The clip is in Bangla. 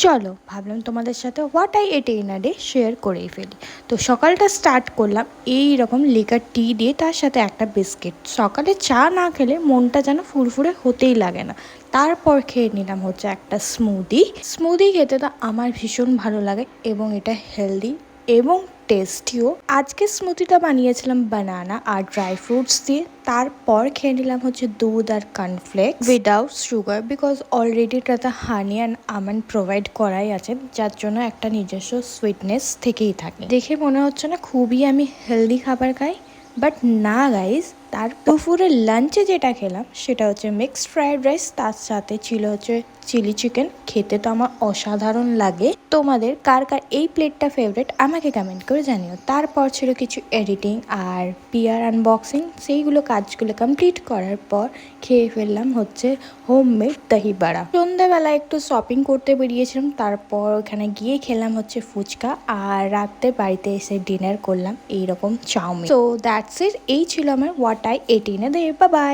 চলো ভাবলাম তোমাদের সাথে what I ate in a day share করেই ফেলি। তো সকালটা স্টার্ট করলাম এই রকম লিকার টি দিয়ে, তার সাথে একটা বিস্কিট। সকালে চা না খেলে মনটা যেন ফুরফুরে হতেই লাগে না। তারপর খেয়ে নিলাম হচ্ছে একটা স্মুদি খেতে তো আমার ভীষণ ভালো লাগে এবং এটা হেলদি এবং টেস্টিও। আজকে স্মুদিটা বানিয়েছিলাম বানানা আর ড্রাই ফ্রুটস দিয়ে। তারপর খেয়ে নিলাম হচ্ছে দুধ আর cornflakes without sugar, because already তাতে হানি অ্যান্ড আমন্ড প্রোভাইড করাই আছে, যার জন্য একটা নিজস্ব সুইটনেস থেকেই থাকে। দেখে মনে হচ্ছে না খুবই আমি হেলদি খাবার খাই, বাট না গাইজ। তার দুপুরের লাঞ্চে যেটা খেলাম সেটা হচ্ছে মিক্সড ফ্রাইড রাইস, তার সাথে ছিল হচ্ছে চিলি চিকেন। খেতে তো আমার অসাধারণ লাগে। তোমাদের কার কার এই প্লেটটা ফেভারিট আমাকে কমেন্ট করে জানিও। তারপর ছিল কিছু এডিটিং আর পিয়ার আনবক্সিং। সেইগুলো কাজগুলো কমপ্লিট করার পর খেয়ে ফেললাম হচ্ছে হোমমেড দহি বড়া। সন্ধ্যাবেলা একটু শপিং করতে বেরিয়েছিলাম, তারপর ওখানে গিয়ে খেলাম হচ্ছে ফুচকা। আর রাতে বাড়িতে এসে ডিনার করলাম এইরকম চাউমিন। So that's it. এই ছিল আমার what I ate in a day. Bye bye.